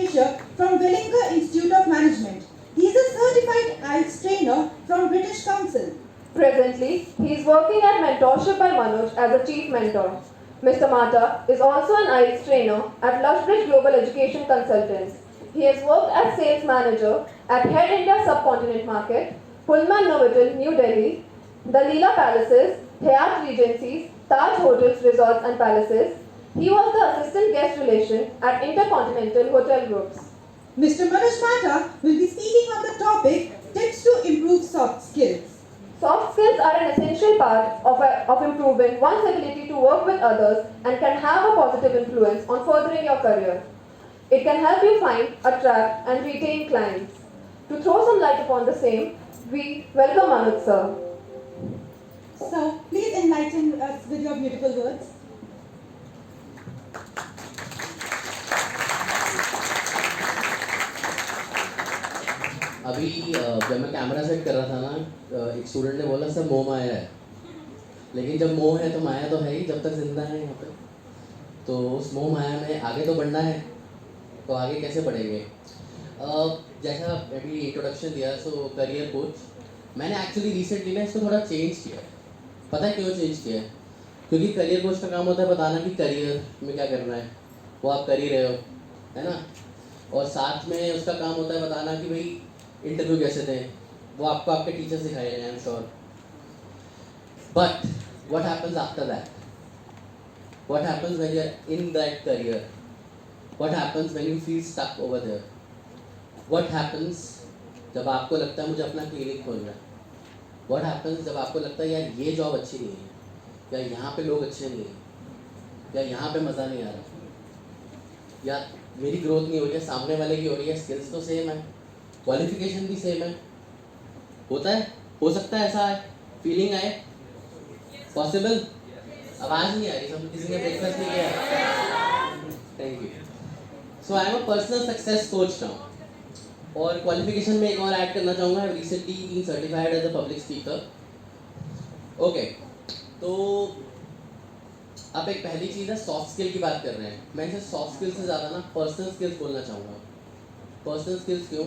Fraser from Wellinger Institute of Management. He is a certified IELTS trainer from British Council. Presently, he is working at Mentorship by Manoj as a chief mentor. Mr. Mata is also an IELTS trainer at Lushbridge Global Education Consultants. He has worked as sales manager at Head India Subcontinent Market, Pullman Novotel, New Delhi, the Leela Palaces, Hyatt Regencies, Taj Hotels, Resorts and Palaces. He was the assistant guest relation at Intercontinental Hotel Groups. Mr. Manoj Mata will be speaking on the topic Tips to Improve Soft Skills. Soft skills are an essential part of improving one's ability to work with others and can have a positive influence on furthering your career. It can help you find, attract, and retain clients. To throw some light upon the same, we welcome Manoj sir. So, please enlighten us with your beautiful words. अभी जब मैं camera set कर रहा था ना, एक student ने बोला सर मोह माया है, लेकिन जब मोह है तो माया तो है ही, जब तक जिंदा है यहाँ पे, तो उस मोह माया में आगे तो बढ़ना है, तो आगे कैसे बढ़ेंगे। जैसा अभी इंट्रोडक्शन दिया, सो करियर कोच मैंने एक्चुअली रिसेंटली ना इसको थोड़ा चेंज किया है। पता है क्यों चेंज किया है? क्योंकि करियर कोच का काम होता है बताना कि करियर में क्या करना है, वो आप कर ही रहे हो, है ना। और साथ में उसका काम होता है बताना कि भाई इंटरव्यू कैसे दें, वो आपको आपके टीचर सिखाए हैं, I am sure. But what happens after that? What happens when you are in that career? What happens when you feel stuck over there? What happens जब आपको लगता है मुझे अपना क्लिनिक खोलना है? व्हाट हैपन्स जब आपको लगता है यार ये जॉब अच्छी नहीं है, या यहाँ पे लोग अच्छे नहीं हैं, या यहाँ पे मज़ा नहीं आ रहा, या मेरी ग्रोथ नहीं हो रही है, सामने वाले की हो रही है, स्किल्स तो सेम है, क्वालिफिकेशन भी सेम है। होता है, हो सकता है ऐसा है, फीलिंग आए, पॉसिबल? आवाज़ नहीं आ रही, सब किसी ने ब्रेकफास्ट नहीं किया। Thank you. So I am a personal success coach now, और क्वालिफिकेशन में एक और ऐड करना चाहूँगा, I recently been certified as a public speaker. Okay, तो अब एक पहली चीज़ है, सॉफ्ट स्किल की बात कर रहे हैं। मैं इसे सॉफ्ट स्किल से ज़्यादा ना पर्सनल स्किल्स बोलना चाहूँगा। पर्सनल स्किल्स क्यों?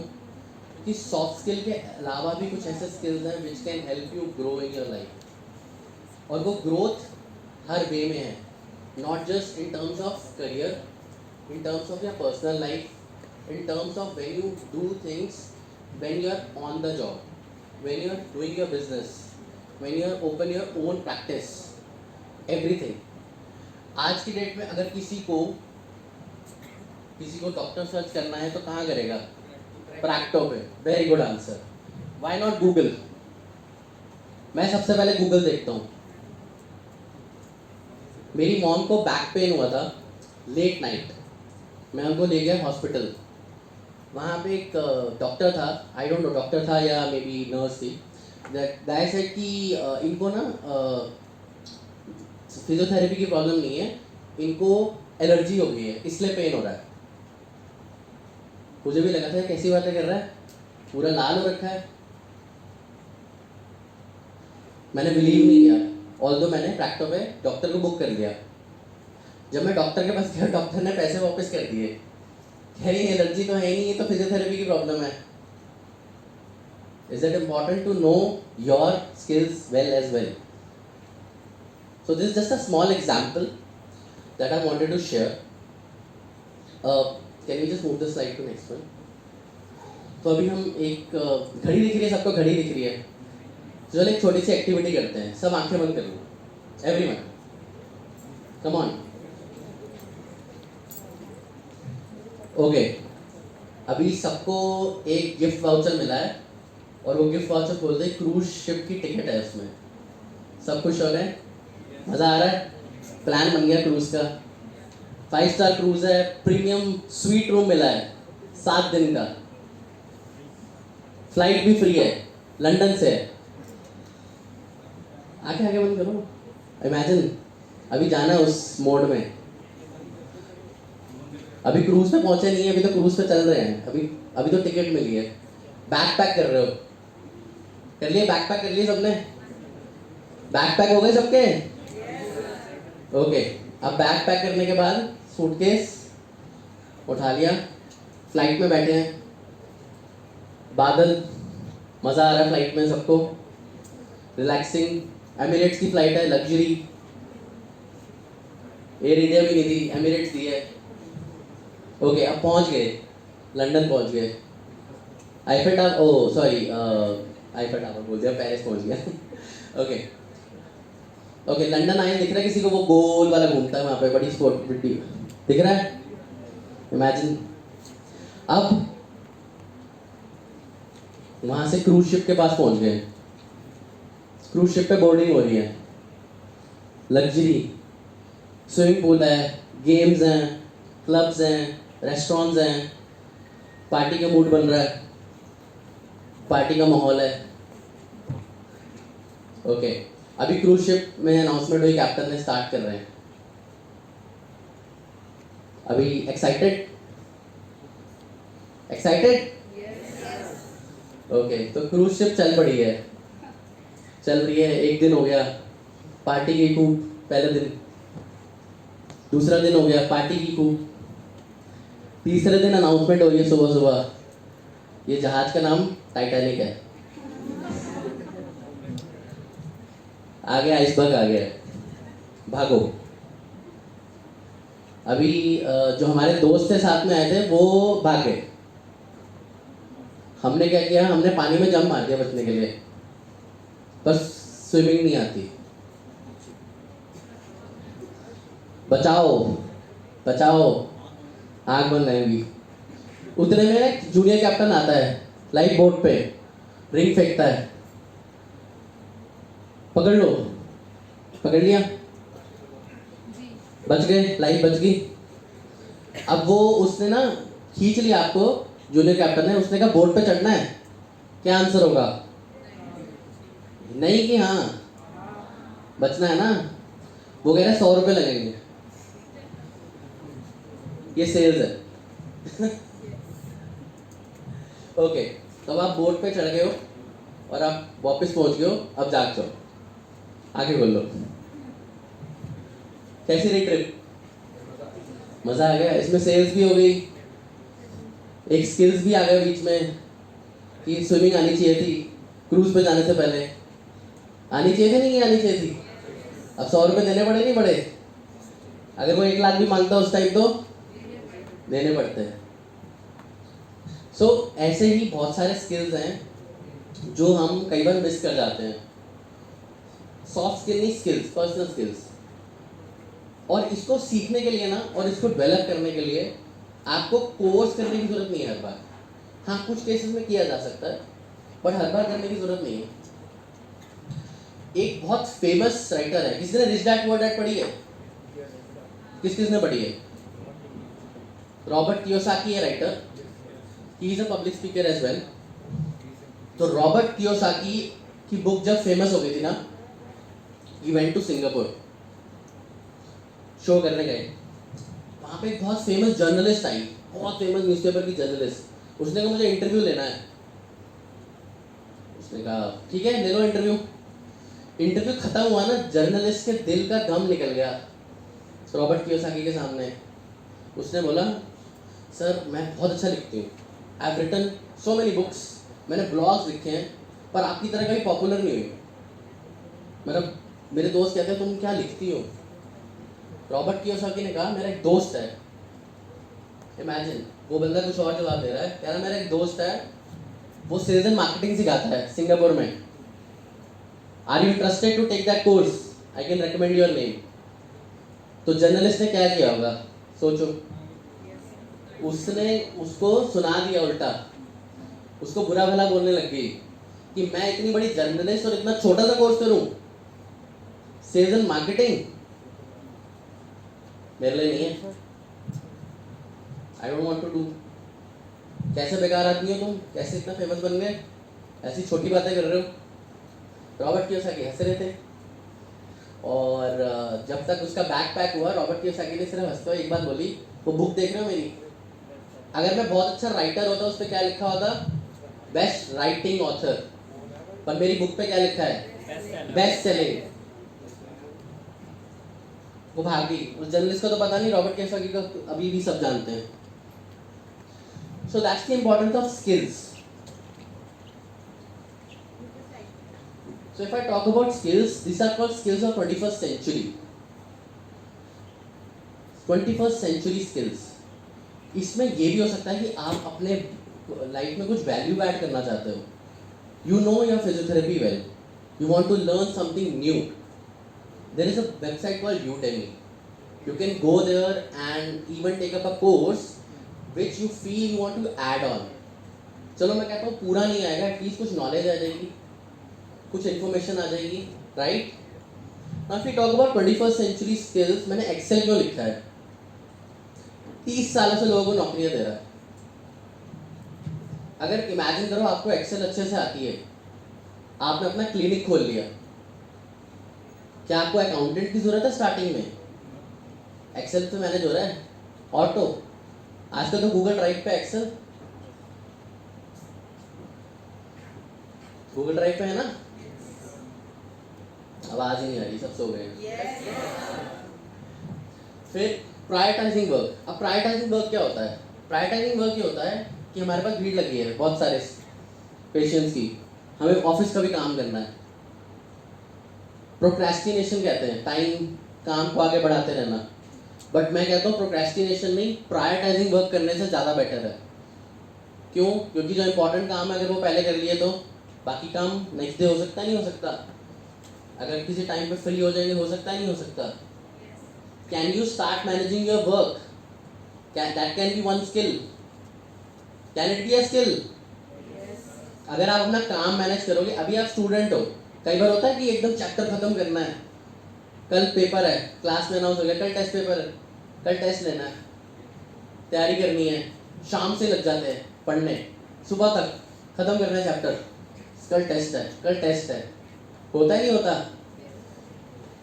कि सॉफ्ट स्किल के अलावा भी कुछ ऐसे स्किल्स हैं which can help you grow in your life, और वो ग्रोथ हर वे में है, not just in terms of career, in terms of your personal life, in terms of when you do things, when you are on the job, when you are doing your business, when you are open your own practice, everything. आज की date में अगर किसी को doctor search करना है तो कहाँ करेगा? प्रैक्टो पे। Very good answer. Why not Google? मैं सबसे पहले गूगल देखता हूँ। मेरी मॉम को बैक पेन हुआ था लेट नाइट, मैं उनको ले गया हॉस्पिटल। वहाँ पे एक डॉक्टर था, आई डोंट नो डॉक्टर था या मे बी नर्स थी, दैट गाय सेड कि इनको ना फिजियोथेरेपी की प्रॉब्लम नहीं है, इनको एलर्जी हो गई है इसलिए पेन हो रहा है। मुझे भी लगा था कैसी बातें कर रहा है, पूरा लाल हो रखा है। मैंने बिलीव नहीं किया, ऑल्दो मैंने प्रैक्टो पे डॉक्टर को बुक कर लिया। जब मैं डॉक्टर के पास गया, डॉक्टर ने पैसे वापस कर दिए, कह रही एलर्जी तो है ही नहीं, ये तो फिजियोथेरेपी की प्रॉब्लम है। Is it important to know your skills well as well? So this just a small example that I wanted to share. Can you just move the slide to next one? तो अभी हम एक घड़ी दिख रही है, सबको घड़ी दिख रही है, चलो एक छोटी सी एक्टिविटी करते हैं। सब आंखें बंद कर लो, एवरीवन कम ऑन। ओके, अभी सबको एक गिफ्ट वाउचर मिला है, और वो गिफ्ट वाउचर खोल दे, क्रूज शिप की टिकट है उसमें। सब खुश हो रहे हैं? मज़ा आ रहा है? प्लान बन गया क्रूज का, 5 स्टार क्रूज है, प्रीमियम स्वीट रूम मिला है, 7 दिन का, फ्लाइट भी फ्री है, लंदन से है। आगे आगे बंद करो, इमेजिन अभी जाना है उस मोड में। अभी क्रूज पे पहुंचे नहीं है, अभी तो क्रूज पे चल रहे हैं, अभी तो टिकट मिली है। बैक पैक कर रहे हो? कर लिए? बैक पैक कर लिए सबने? बैक पैक हो गए सबके? ओके, अब बैक पैक करने के बाद सूटकेस उठा लिया, फ्लाइट में बैठे हैं, बादल, मज़ा आ रहा है फ्लाइट में सबको, रिलैक्सिंग, एमिरेट्स की फ्लाइट है, लग्जरी, एयर इंडिया भी नहीं दी, एमिरेट्स दी है। ओके, अब पहुंच गए, लंदन पहुंच गए, आईफेल टावर, ओ सॉरी, आईफेल टावर बोल दिया, पेरिस पहुंच गया। ओके ओके, लंदन आए, दिख रहा है किसी को वो गोल वाला घूमता है वहाँ पे, बड़ी स्पोर्ट बिल्डी दिख रहा है, इमेजिन। अब वहाँ से क्रूज शिप के पास पहुँच गए, क्रूज शिप पे बोर्डिंग हो रही है, लग्जरी, स्विमिंग पूल है, गेम्स हैं, क्लब्स हैं, रेस्टोरेंट्स हैं, पार्टी का मूड बन रहा है, पार्टी का माहौल है। ओके, अभी क्रूज शिप में अनाउंसमेंट हुई, कैप्टन ने स्टार्ट कर रहे हैं। अभी एक्साइटेड? एक्साइटेड? ओके, तो क्रूज शिप चल पड़ी है, चल रही है, एक दिन हो गया, पार्टी की खूब, पहले दिन, दूसरा दिन हो गया, पार्टी की खूब, तीसरे दिन अनाउंसमेंट हो रही है सुबह सुबह, ये जहाज का नाम टाइटैनिक है, आगे आइसबर्ग आ गया, भागो। अभी जो हमारे दोस्त थे साथ में आए थे वो भाग गए, हमने क्या किया, हमने पानी में जंप मार दिया बचने के लिए, पर स्विमिंग नहीं आती, बचाओ बचाओ, आग बन रहेगी। उतने में जूनियर कैप्टन आता है, लाइफ बोट पे रिंग फेंकता है, पकड़ लो, पकड़ लिया, बच गए, लाइफ बच गई। अब वो उसने ना खींच लिया आपको, जूनियर कैप्टन ने, उसने कहा बोट पे चढ़ना है, क्या आंसर होगा? नहीं कि हाँ, बचना है ना। वो कह रहा है 100 रुपये लगेंगे, ये सेल्स है। ओके, तो अब आप बोट पे चढ़ गए हो और आप वापस पहुंच गए हो, अब जाग जाओ, आगे बोल लो, कैसी रही ट्रिप? मज़ा आ गया, इसमें सेल्स भी हो गई, एक स्किल्स भी आ गया बीच में कि स्विमिंग आनी चाहिए थी, क्रूज पे जाने से पहले आनी चाहिए थी, नहीं आनी चाहिए थी। अब 100 रुपये देने पड़े, नहीं पड़े? अगर कोई 1 लाख भी मांगता उस टाइम तो देने पड़ते हैं। सो ऐसे ही बहुत सारे स्किल्स हैं जो हम कई बार मिस कर जाते हैं, सॉफ्ट स्किल नहीं, स्किल्स, पर्सनल स्किल्स। और इसको सीखने के लिए ना, और इसको डेवलप करने के लिए आपको कोर्स करने की जरूरत नहीं है हर बार। हाँ, कुछ केसेस में किया जा सकता है, बट हर बार करने की जरूरत नहीं है। एक बहुत फेमस राइटर है, किसी ने रिच डैड पुअर डैड पढ़ी है? किसने पढ़ी है? रॉबर्ट कियोसाकी है writer, he is a public speaker as well. तो रॉबर्ट कियोसाकी की बुक जब फेमस हो गई थी ना, he went to Singapore, show करने गए, वहाँ पे एक बहुत फेमस जर्नलिस्ट आई, बहुत फेमस न्यूज़पेपर की जर्नलिस्ट। उसने कहा मुझे इंटरव्यू लेना है। उसने कहा ठीक है, ले लो इंटरव्यू। इंटरव्यू खत्म हुआ ना, जर्नलिस्ट के दिल का गम निकल गया रॉबर्ट कियोसाकी के सामने। उसने बोला सर मैं बहुत अच्छा लिखती हूँ, I have written so many books, मैंने ब्लॉग्स लिखे हैं, पर आपकी तरह कभी पॉपुलर नहीं हुई। मतलब मेरे दोस्त कहते हैं तुम क्या लिखती हो? रॉबर्ट कियोसाकी ने कहा मेरा एक दोस्त है, इमेजिन, वो बंदा कुछ और जवाब दे रहा है, कह रहा मेरा एक दोस्त है, वो सेल्स एंड मार्केटिंग सिखाता है सिंगापुर में, are you interested to take that course, I can recommend your name. तो जर्नलिस्ट ने क्या किया होगा सोचो, उसने उसको सुना दिया उल्टा, उसको बुरा भला बोलने लग गई कि मैं इतनी बड़ी जर्नलिस्ट और इतना छोटा सा कोर्स करूं, सेल्स एंड मार्केटिंग मेरे लिए नहीं है, I don't want to do. कैसे बेकार आदमी हो तुम, कैसे इतना फेमस बन गए, ऐसी छोटी बातें कर रहे हो। रॉबर्ट कियोसाकी हंस रहे थे, और जब तक उसका बैक पैक हुआ, रॉबर्ट कियोसाकी ने सिर्फ हंसते हुए एक बात बोली, वो बुक देख रहे हो मेरी, अगर मैं बहुत अच्छा राइटर होता उस पर क्या लिखा होता, बेस्ट राइटिंग ऑथर, पर मेरी बुक पे क्या लिखा है, बेस्ट सेलिंग। वो भागी, उस जर्नलिस्ट को तो पता नहीं, रॉबर्ट कियोसाकी को अभी भी सब जानते हैं। So that's the importance of skills. So if I talk about skills, these are called skills of 21st century. 21st century skills. इसमें ये भी हो सकता है कि आप अपने लाइफ में कुछ वैल्यू ऐड करना चाहते हो. You know your physiotherapy well. You want to learn something new. There is a website called Udemy. You can go there and even take up a course which you feel you want to add on. चलो मैं कहता हूँ पूरा नहीं आएगा, at least कुछ knowledge आ जाएगी, कुछ इन्फॉर्मेशन आ जाएगी, right? Now if we talk about 21st century skills, मैंने एक्सेल क्यों लिखा है? 30 सालों से लोगों को नौकरियां दे रहा है. अगर इमेजिन करो आपको एक्सेल अच्छे से आती है, आपने अपना क्लिनिक खोल लिया, क्या आपको अकाउंटेंट की जरूरत है स्टार्टिंग में? एक्सेल पे मैनेज हो रहा है, ऑटो. आजकल तो गूगल ड्राइव पे एक्सेल, गूगल ड्राइव पे है ना? आवाज ही नहीं आ रही, सब सो गए. फिर प्रायोरिटाइजिंग वर्क. अब प्रायोरिटाइजिंग वर्क क्या होता है? प्रायोरिटाइजिंग वर्क ये होता है कि हमारे पास भीड़ लगी है बहुत सारे पेशेंट्स की, हमें ऑफिस का भी काम करना है. प्रोक्रेस्टिनेशन कहते हैं टाइम, काम को आगे बढ़ाते रहना. बट मैं कहता हूँ प्रोक्रेस्टिनेशन नहीं, प्रायोरिटाइजिंग वर्क करने से ज़्यादा बेटर है. क्यों? क्योंकि जो इंपॉर्टेंट काम है अगर वो पहले कर लिए तो बाकी काम नेक्स्ट डे हो सकता है, नहीं हो सकता. अगर किसी टाइम पे फ्री हो जाएंगे, हो सकता है, नहीं हो सकता. Can you start managing your work? That can be one skill. Can it be a skill? अगर आप अपना काम मैनेज करोगे, अभी आप स्टूडेंट हो, कई बार होता है कि एकदम चैप्टर खत्म करना है, कल पेपर है, क्लास में अनाउंस हो गया कल टेस्ट पेपर है, कल टेस्ट लेना है, तैयारी करनी है, शाम से लग जाते हैं पढ़ने, सुबह तक खत्म करना है चैप्टर, कल टेस्ट है, कल टेस्ट है. होता ही नहीं होता?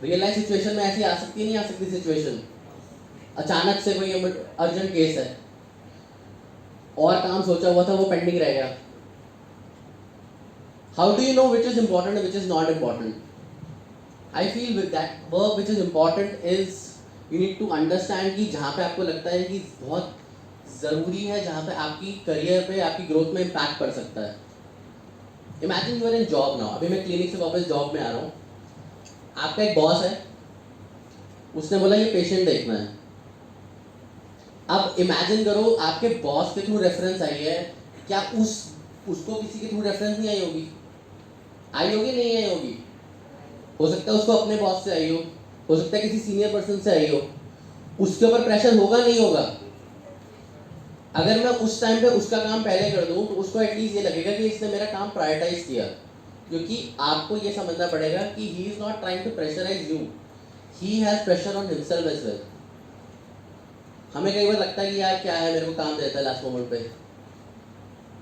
रियल लाइफ सिचुएशन में ऐसी आ सकती नहीं आ सकती सिचुएशन. अचानक से कोई अर्जेंट केस है और काम सोचा हुआ था वो पेंडिंग रह गया. How do you know which is important and which is not important? I feel with that work which is important is you need to understand कि जहाँ पे आपको लगता है कि बहुत ज़रूरी है, जहाँ पे आपकी करियर पे, आपकी ग्रोथ में इम्पैक्ट पड़ सकता है. Imagine you are in job now. अभी मैं क्लिनिक से वापस जॉब में आ रहा हूँ. आपका एक बॉस है, उसने बोला ये पेशेंट देखना है. अब इमेजिन करो आपके बॉस के थ्रू रेफरेंस आई है, क्या उसको किसी के थ्रू रेफरेंस नहीं आई होगी? आई होगी, नहीं आई होगी? हो सकता है उसको अपने बॉस से आई हो सकता है किसी सीनियर पर्सन से आई हो. उसके ऊपर प्रेशर होगा, नहीं होगा? अगर मैं उस टाइम पे उसका काम पहले कर दूं तो उसको एटलीस्ट ये लगेगा कि इसने मेरा काम प्रायोरिटाइज किया. क्योंकि आपको ये समझना पड़ेगा कि he is not trying to pressurise you, he has pressure on himself as well. हमें कई बार लगता है कि यार क्या है, मेरे को काम देता है लास्ट मोमेंट पे.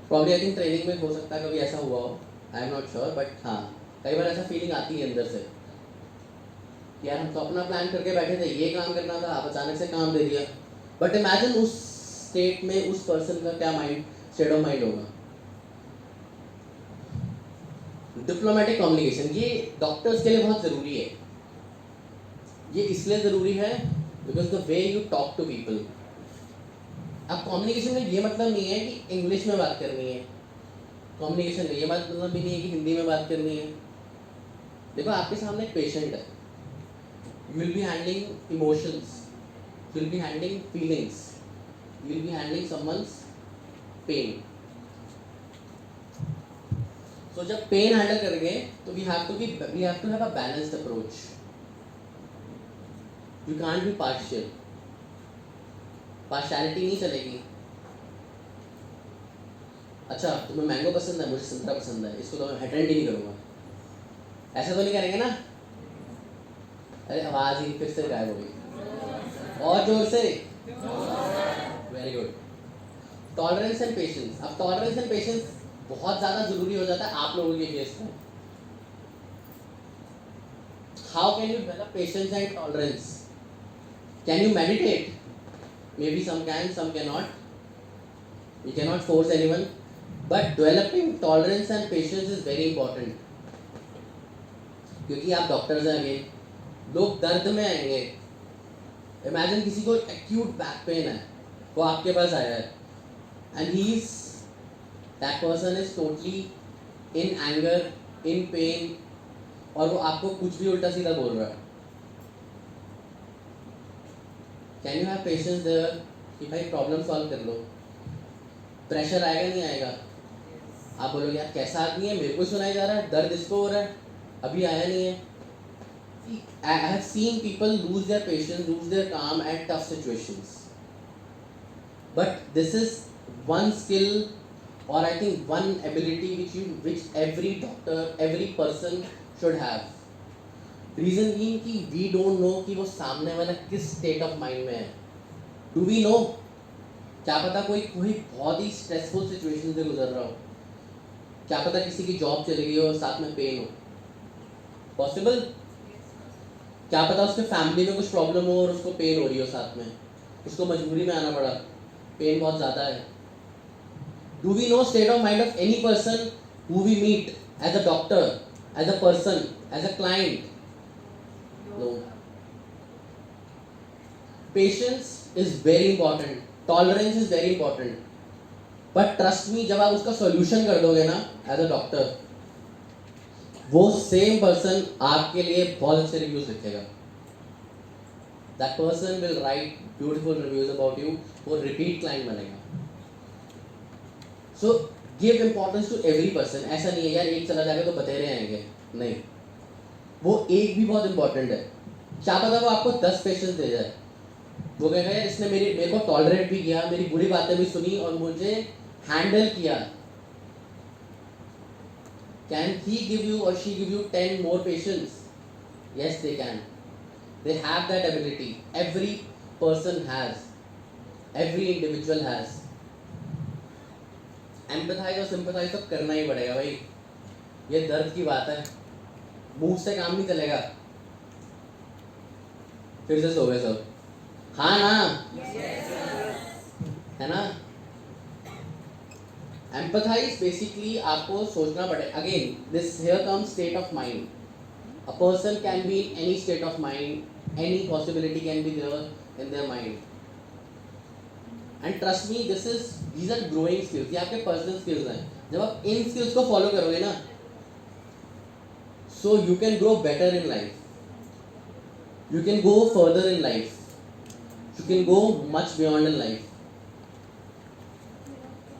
प्रॉब्ली आई थिंक ट्रेनिंग में हो सकता है कभी ऐसा हुआ हो, I am not sure, but हाँ कई बार ऐसा फीलिंग आती है अंदर से कि यार हम तो अपना प्लान करके बैठे थे, ये काम करना था, आप अचानक से काम दे दिया. बट इमेजिन उस स्टेट में उस पर्सन का क्या माइंड, स्टेट ऑफ माइंड होगा. डिप्लोमेटिक कम्युनिकेशन ये डॉक्टर्स के लिए बहुत ज़रूरी है. ये इसलिए ज़रूरी है because the way you talk to people. अब कम्युनिकेशन में ये मतलब नहीं है कि इंग्लिश में बात करनी है. कम्युनिकेशन में ये मतलब भी नहीं है कि हिंदी में बात करनी है. देखो आपके सामने एक पेशेंट है, you will be handling emotions, you will be handling feelings, you will be handling someone's pain. So जब pain handle करेंगे तो we have to have a balanced approach. You can't be partial. Partiality नहीं चलेगी. अच्छा तुम्हें mango पसंद है, मुझे संतरा पसंद है, इसको तो मैं अटेंड ही नहीं करूँगा. ऐसा तो नहीं करेंगे ना? अरे आवाज़ ही फिर से गायब हो गई. और जोर से. Very good. Tolerance and patience. अब टॉलरेंस एंड पेशेंस बहुत ज़्यादा ज़रूरी हो जाता है आप लोगों के केस में. How can you develop patience and tolerance? Can you meditate? Maybe some can, some can not. You can not force anyone, but developing tolerance and patience is very important. क्योंकि आप doctors हैं, again लोग दर्द में आएंगे. Imagine किसी को acute back pen है, वो आपके पास आया है, and that person is totally in anger, in pain, और वो आपको कुछ भी उल्टा सीधा बोल रहा है, can you have patience there कि भाई प्रॉब्लम सॉल्व कर लो? प्रेशर आएगा नहीं आएगा? आप बोलोगे यार कैसा आदमी है, मेरे को सुनाई जा रहा है, दर्द इसको हो रहा है, अभी आया नहीं है. I have seen people lose their patience, lose their calm at tough situations. But this is one skill, or I think one ability which every doctor, every person should have. Reason being कि we don't know कि वो सामने वाला किस state of mind में है. Do we know? क्या पता कोई बहुत ही stressful situation से गुजर रहा हो. क्या पता किसी की जॉब चली गई हो और साथ में पेन हो. Possible? क्या पता उसके फैमिली में कुछ प्रॉब्लम हो और उसको पेन हो रही हो साथ में, उसको मजबूरी में आना पड़ा, पेन बहुत ज़्यादा है. Do we know state of mind of any person who we meet as a doctor, as a person, as a client? No. Patience is very important, tolerance is very important, but trust me, जब आप उसका solution कर दोगे ना as a doctor, वो same person आपके लिए बहुत अच्छे रिव्यूज लिखेगा. That person will write beautiful reviews about you, वो रिपीट क्लाइंट बनेगा. So give importance to every person. ऐसा नहीं है यार एक चला जाएगा तो बतेरे आएंगे, नहीं, वो एक भी बहुत इंपॉर्टेंट है. क्या पता वो आपको 10 पेशेंस दे जाए, वो कहेगा यार इसने मेरे को टॉलरेट भी किया, मेरी बुरी बातें भी सुनी और मुझे हैंडल किया. Can he give you or she give you 10 more patients? Yes, they can. They have that ability. Every person has. Every individual has. Empathize और sympathize तो करना ही पड़ेगा भाई. ये दर्द की बात है, मुंह से काम नहीं चलेगा. फिर से सो गए सब? हाँ ना? है ना? Empathize basically आपको सोचना पड़े. Again, this here comes state of mind. A person can be in any state of mind, any possibility can be there in their mind. And trust me, these are growing skills. ये आपके personal skills हैं. जब आप इन skills को follow करोगे ना, so you can grow better in life. You can go further in life. You can go much beyond in life.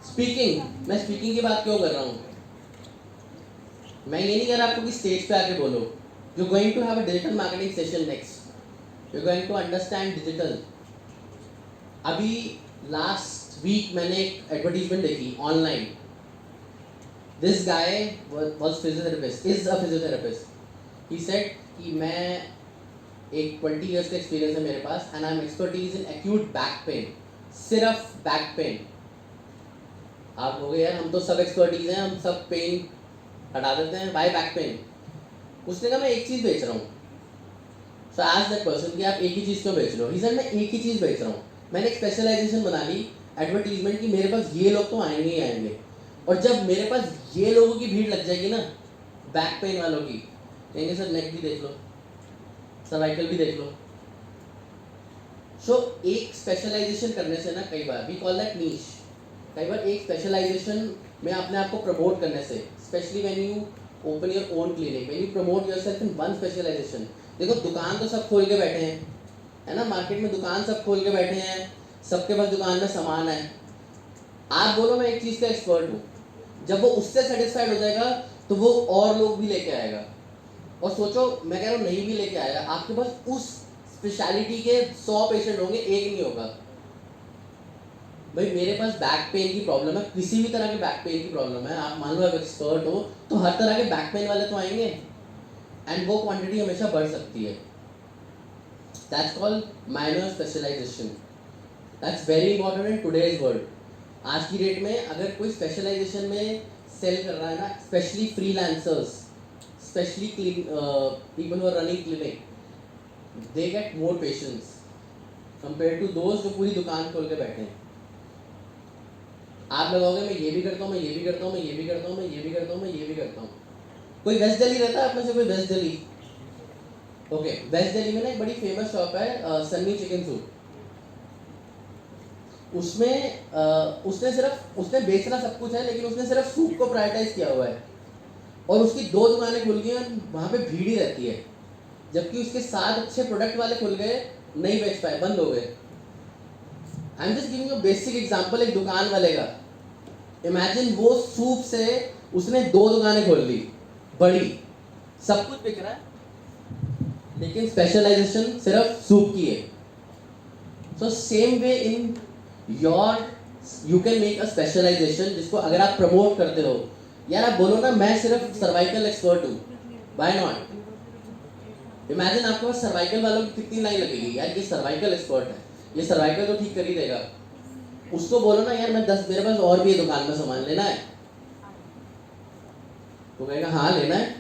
Speaking, मैं speaking की बात क्यों कर रहा हूँ? मैं ये नहीं कह रहा आपको कि स्टेज पे आके बोलो. You going to have a digital marketing session next. You going to understand digital. अभी लास्ट वीक मैंने एक एडवर्टीजमेंट देखी online. This guy was physiotherapist, is a physiotherapist. He said कि मैं एक 20 इयर्स का एक्सपीरियंस है मेरे पास and I am expertise in acute back pain. सिर्फ बैक पेन. आप हो गए यार हम तो सब एक्सपर्टीज हैं, हम सब पेन हटा देते हैं, बाय बैक पेन. उसने कहा मैं एक चीज़ बेच रहा हूँ. सो आज दैट पर्सन कि आप एक ही चीज़ क्यों बेच रहे हो? ही सेड मैं एक ही चीज़ बेच रहा हूँ. मैंने एक स्पेशलाइजेशन बना ली एडवर्टीजमेंट की, मेरे पास ये लोग तो आएंगे ही आएंगे, और जब मेरे पास ये लोगों की भीड़ लग जाएगी ना, बैक पेन वालों की, कहेंगे सर नेक भी देख लो, सर्वाइकल भी देख लो. सो एक स्पेशलाइजेशन करने से ना, कई बार वी कॉल दैट नीश, कई बार एक स्पेशलाइजेशन में अपने आप को प्रमोट करने से, specially when you open your own clinic, when you promote yourself in one specialization. देखो दुकान तो सब खोल के बैठे हैं, है ना, मार्केट में दुकान सब खोल के बैठे हैं, सबके पास दुकान में सामान है. आप बोलो मैं एक चीज़ का एक्सपर्ट हूँ, जब वो उससे सेटिस्फाइड हो जाएगा तो वो और लोग भी लेके आएगा. और सोचो, मैं कह रहा हूँ नहीं भी लेके आएगा, आपके पास उस स्पेशलिटी के 100 पेशेंट होंगे, एक नहीं होगा. भाई मेरे पास बैक पेन की प्रॉब्लम है, किसी भी तरह के बैक पेन की प्रॉब्लम है, आप मान लो आप एक्सपर्ट हो, तो हर तरह के बैक पेन वाले तो आएंगे, एंड वो क्वांटिटी हमेशा बढ़ सकती है. That's called minor specialization. That's very important in today's world. आज की डेट में अगर कोई स्पेशलाइजेशन में सेल कर रहा है ना, specially freelancers, specially people who are running clinic, they get more patients compare to those जो पूरी दुकान खोल के बैठे हैं. आप लगाओगे मैं ये भी करता हूँ, मैं ये भी करता हूँ, मैं ये भी करता हूँ, मैं ये भी करता हूँ, मैं ये भी करता हूँ. कोई वेस्ट दिल्ली रहता है आप में से? कोई west Delhi? Okay, west Delhi में ना एक बड़ी फेमस शॉप है सन्नी चिकन सूप. उसने बेचना सब कुछ है, लेकिन उसने सिर्फ सूप को प्रायोरिटाइज किया हुआ है, और उसकी 2 दुकानें खुल गई और वहाँ पे भीड़ ही रहती है, जबकि उसके 7 अच्छे प्रोडक्ट वाले खुल गए, नहीं बेच पाए, बंद हो गए। I am just giving you basic example एक दुकान वाले का। इमेजिन वो सूप से उसने 2 दुकानें खोल ली बड़ी, सब कुछ बिक रहा है, लेकिन स्पेशलाइजेशन सिर्फ सूप की है। So same way in your you can make a specialization, जिसको अगर आप प्रमोट करते हो, यार आप बोलो ना मैं सिर्फ सर्वाइकल एक्सपर्ट हूँ, व्हाई नॉट? इमेजिन आपके पास सर्वाइकल वालों की कितनी लाइन लगेगी, यार ये सर्वाइकल एक्सपर्ट है, ये सर्वाइकल तो ठीक कर ही देगा। उसको बोलो ना यार मेरे पास और भी है दुकान में सामान लेना है, तो कहेगा हाँ लेना है,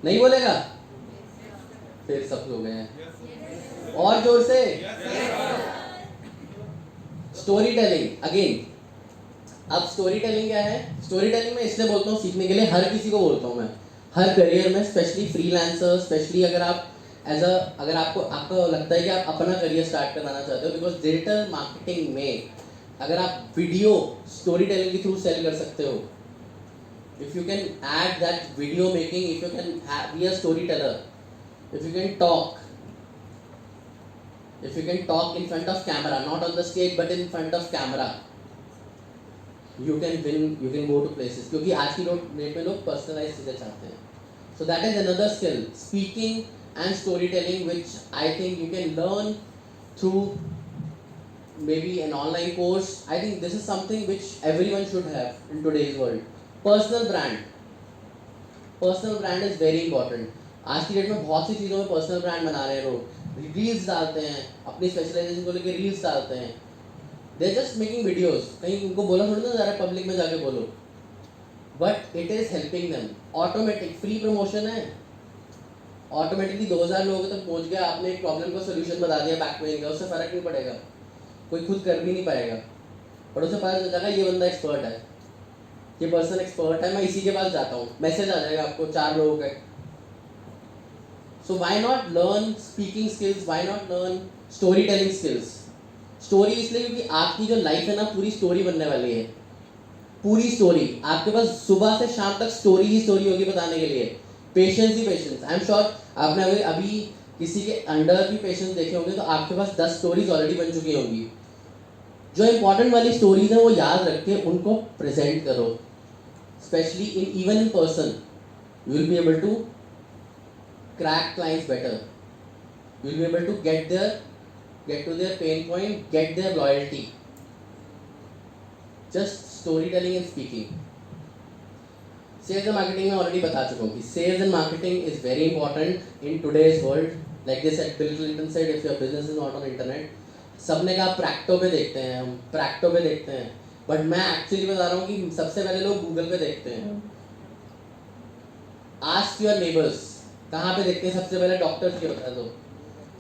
नहीं बोलेगा? फिर सब लोग हैं और जोर से। Story telling again. अब स्टोरी टेलिंग क्या है? स्टोरी टेलिंग मैं इसलिए बोलता हूँ सीखने के लिए, हर किसी को बोलता हूँ मैं, हर करियर में, स्पेशली फ्रीलांसर, स्पेशली अगर आप अगर आपको लगता है कि आप अपना करियर स्टार्ट कराना चाहते हो, बिकॉज डिजिटल मार्केटिंग में अगर आप वीडियो स्टोरी टेलिंग के थ्रू सेल कर सकते हो, if you can add that video making, if you can be a storyteller, if you can talk in front of camera, not on the stage but in front of camera, you can win, you can go to places, क्योंकि आज की date में लोग personalise चीज़ें चाहते हैं। So that is another skill, speaking and storytelling, which I think you can learn through maybe an online course. I think this is something which everyone should have in today's world. Personal brand is very important. आज की date में बहुत सी चीज़ों में personal brand बना रहे हैं लोग, रील्स डालते हैं, अपनी स्पेशलाइजेशन को लेकर रील्स डालते हैं, they are just making videos, कहीं उनको बोला थोड़ी ना जा रहा है पब्लिक में जाके बोलो, but it is helping them. Automatic free promotion है, ऑटोमेटिकली 2000 लोगों तक पहुंच गया, आपने एक प्रॉब्लम का सोल्यूशन बता दिया बैक पेन का, उससे फर्क नहीं पड़ेगा, कोई खुद कर भी नहीं पाएगा, पर उसे पता चल जाएगा ये बंदा एक्सपर्ट है, ये पर्सन एक्सपर्ट है, मैं इसी के पास जाता हूँ, मैसेज आ जाएगा आपको 4 लोगों का। So why not learn speaking skills, why not learn story telling skills. Story इसलिए क्योंकि आपकी जो लाइफ है ना, पूरी स्टोरी बनने वाली है, पूरी स्टोरी। आपके पास सुबह से शाम तक स्टोरी ही स्टोरी होगी बताने के लिए, patience he patience. I am sure आपने अभी किसी के अंडर भी पेशेंस देखे होंगे, तो आपके पास 10 स्टोरीज ऑलरेडी बन चुकी होंगी। जो इंपॉर्टेंट वाली स्टोरीज हैं वो याद रख के उनको प्रेजेंट करो, specially even in person, you will be able to crack clients better, you will be able to get to their pain point, get their loyalty, just storytelling and speaking. Sales and marketing में already बता चुका हूँ कि sales and marketing is very important in today's world. Like they said, Bill Clinton said, if your business is not on internet, सबने कहा प्रैक्टो पे देखते हैं, हम प्रैक्टो पे देखते हैं, बट मैं एक्चुअली बता रहा हूँ कि सबसे पहले लोग गूगल पे देखते हैं। आस्क योर नेबर्स, कहाँ पे देखते हैं सबसे पहले? डॉक्टर्स के होता है तो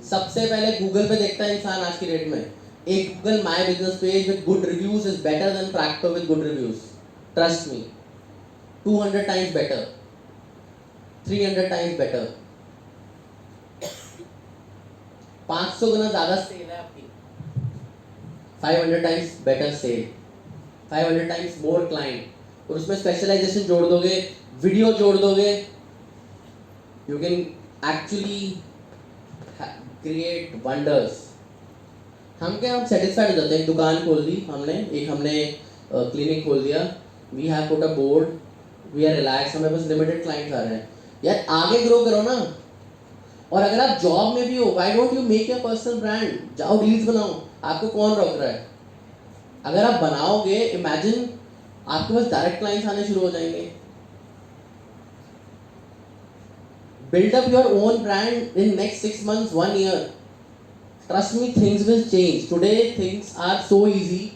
सबसे पहले गूगल पे देखता है इंसान आज की डेट में। एक Google my business page with good reviews is better than Practo with good reviews, trust me, 200 times better, 300 times better, 500 गुना ज्यादा सेल है आपकी, 500 times better sale, 500 times more client, और उसमें स्पेशलाइजेशन जोड़ दोगे, वीडियो जोड़ दोगे, you can actually create wonders. हम सेटिस्फाइड हो जाते हैं, एक दुकान खोल दी हमने क्लिनिक खोल दिया, we have put a board, we are relax, हमें बस लिमिटेड क्लाइंट्स आ रहे हैं, यार आगे ग्रो करो ना। और अगर आप जॉब में भी हो, why don't you make your personal brand, जाओ रील्स बनाओ, आपको कौन रोक रहा है? अगर आप बनाओगे, इमेजिन आपके पास डायरेक्ट क्लाइंट्स आने शुरू हो जाएंगे। Build up your own brand in next 6 months, 1 year, trust me, things will change. Today things are so easy,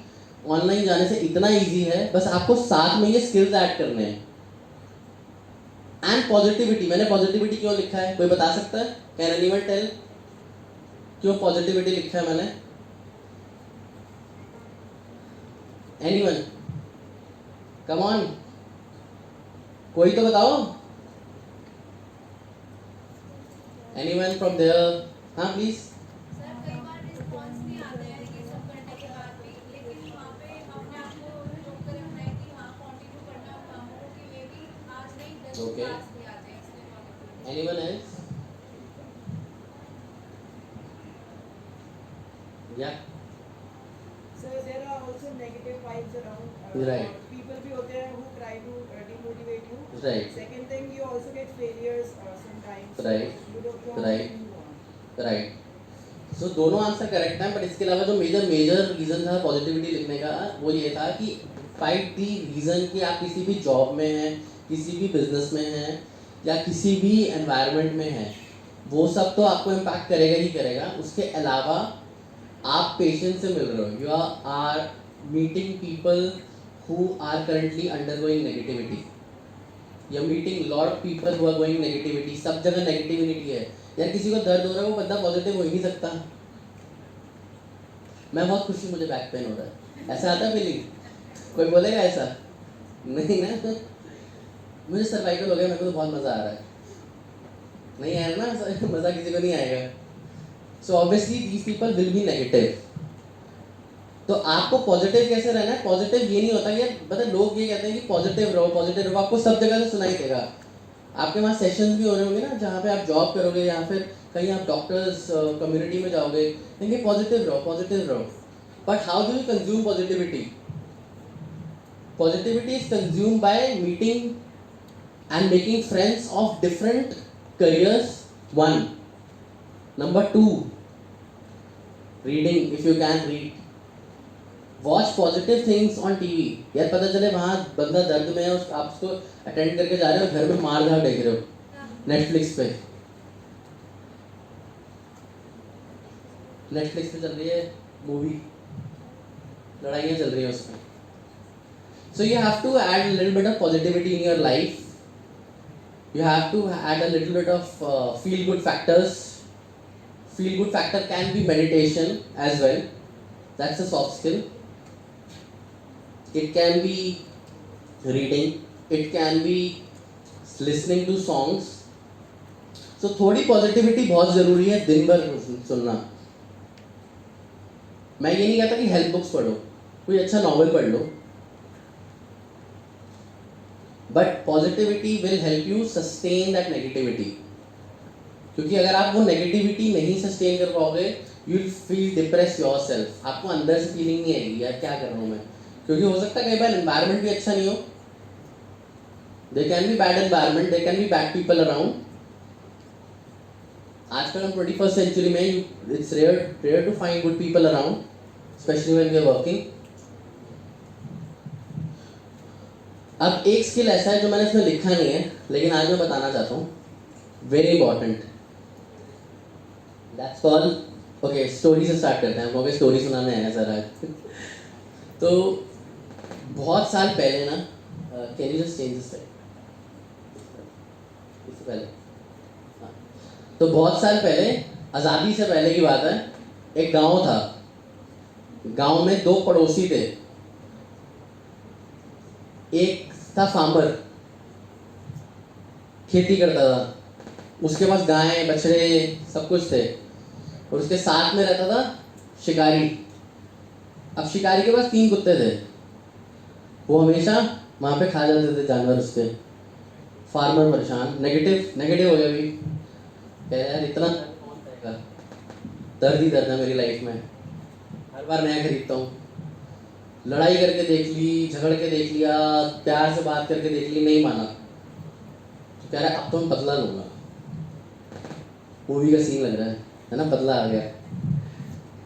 online जाने से इतना इजी है, बस आपको साथ में ये स्किल्स ऐड करने हैं। एंड पॉजिटिविटी, मैंने पॉजिटिविटी क्यों लिखा है, कोई बता सकता है? कैन एनीवन टेल क्यों पॉजिटिविटी लिखा है मैंने? एनीवन, कम ऑन, कोई तो बताओ। Anyone from there? हाँ प्लीज। सर कई बार रिस्पॉन्स नहीं आता है कि Okay. Anyone else? Yeah. So there are also negative vibes around. Right. People भी होते हैं who try to demotivate you. Right. Second thing, you also get failures sometimes. Right. You don't Right. move on. Right so दोनों answer correct हैं, but इसके अलावा जो major reason था positivity लिखने का वो ये था कि फाइट दी रीज़न कि आप किसी भी जॉब में हैं, किसी भी बिजनेस में हैं या किसी भी एनवायरनमेंट में हैं, वो सब तो आपको इम्पैक्ट करेगा ही करेगा। उसके अलावा आप पेशेंस से मिल रहे हो, you are meeting people who are currently undergoing negativity, या meeting lot of people who are going negativity. सब जगह नेगेटिविटी है यार, किसी को दर्द हो रहा है वो बंदा पॉजिटिव हो ही नहीं सकता। मैं बहुत खुश हूँ, मुझे बैक पेन हो रहा है, ऐसा आता है फीलिंग? कोई बोलेगा ऐसा? नहीं ना। मुझे सर्वाइकल हो गया, मेरे को तो बहुत मज़ा आ रहा है। नहीं आया ना मज़ा, किसी को नहीं आएगा। So obviously these people will be negative. तो आपको पॉजिटिव कैसे रहना है? पॉजिटिव ये नहीं होता कि मतलब लोग ये कहते हैं कि पॉजिटिव रहो पॉजिटिव रहो, आपको सब जगह से सुनाई देगा। आपके वहाँ सेशंस भी हो रहे होंगे ना जहाँ पे आप जॉब करोगे या फिर कहीं आप डॉक्टर्स कम्युनिटी में जाओगे, लेकिन पॉजिटिव रहो। But how do you consume positivity? Positivity is consume by meeting and making friends of different careers, 1. Number 2, reading if you can read. Watch positive things on TV. यार पता चले वहाँ बंदा दर्द में है, आप उसको अटेंड करके जा रहे हो, घर में मार धाड़ देख रहे हो नेटफ्लिक्स पे चल रही है मूवी, लड़ाइयाँ चल रही है उसमें। So you have to add little bit of positivity in your life, you have to add a little bit of feel good factors. Feel good factor can be meditation as well. That's a soft skill. It can be reading. It can be listening to songs. So थोड़ी positivity बहुत ज़रूरी है दिन भर सुनना। मैं ये नहीं कहता कि हेल्प बुक्स पढ़ो, कोई अच्छा नॉवल पढ़ लो, but positivity will help you sustain that negativity. क्योंकि अगर आप वो नेगेटिविटी नहीं सस्टेन कर पाओगे, you will feel depress yourself. आपको अंदर से फीलिंग नहीं आएगी यार क्या कर रहा हूँ मैं, क्योंकि हो सकता है कई बार एनवायरनमेंट भी अच्छा नहीं हो। They can be bad environment, they can be bad people around. आजकल हम 21st सेंचुरी में it's rare to find good people around, specially when we are working. अब एक स्किल ऐसा है जो मैंने इसमें लिखा नहीं है, लेकिन आज मैं बताना चाहता हूँ, very important. That's called, okay story से स्टार्ट करते हैं, हम लोग स्टोरी सुनाने आए हैं सर आज। तो बहुत साल पहले ना, can you just change this time, इससे पहले, हाँ, तो बहुत साल पहले, आज़ादी से पहले की बात है, एक गांव था। गांव में 2 पड़ोसी थे। एक था फार्मर, खेती करता था, उसके पास गाय बछड़े सब कुछ थे, और उसके साथ में रहता था शिकारी। अब शिकारी के पास 3 कुत्ते थे, वो हमेशा वहाँ पे खा जाते थे जानवर उसके। फार्मर परेशान, नेगेटिव हो गया अभी, कह रहा यार इतना कौन खाएगा, दर्द ही दर्द है मेरी लाइफ में, हर बार नया खरीदता हूँ। लड़ाई करके देख ली, झगड़ के देख लिया, प्यार से बात करके देख ली, नहीं माना। तो कह रहा है अब तो मैं बदला लूँगा। मूवी का सीन लग रहा है ना, बदला आ गया।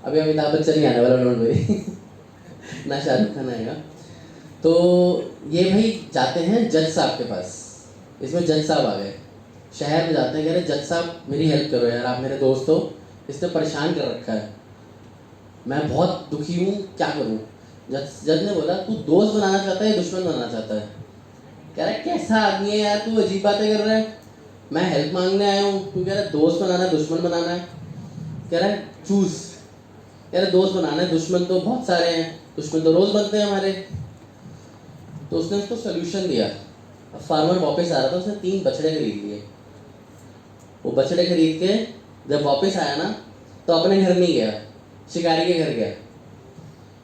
अभी अमिताभ बच्चन नहीं आने वाला, डोंट वरी ना शाहरुख खान आएगा। तो ये भाई जाते हैं जज साहब के पास। इसमें जज साहब आ गए, शहर में जाते हैं, कह रहे जज साहब मेरी हेल्प करो यार, आप मेरे दोस्त हो, इसने परेशान कर रखा है, मैं बहुत दुखी हूँ, क्या करूँ। जज ने बोला तू दोस्त बनाना चाहता है, दुश्मन बनाना चाहता है? कह रहा है कैसा आदमी है यार तू, अजीब बातें कर रहा है, मैं हेल्प मांगने आया हूँ, तू कह रहा है दोस्त बनाना है दुश्मन बनाना है। कह रहा है चूज। कह रहा है दोस्त बनाना है, दुश्मन तो बहुत सारे हैं, दुश्मन तो रोज़ बनते हैं हमारे। तो उसने उसको सोल्यूशन दिया। अब फार्मर वापस आ रहा था, उसने 3 बछड़े खरीद लिए। वो बछड़े खरीद के जब वापस आया ना, तो अपने घर नहीं गया, शिकारी के घर गया।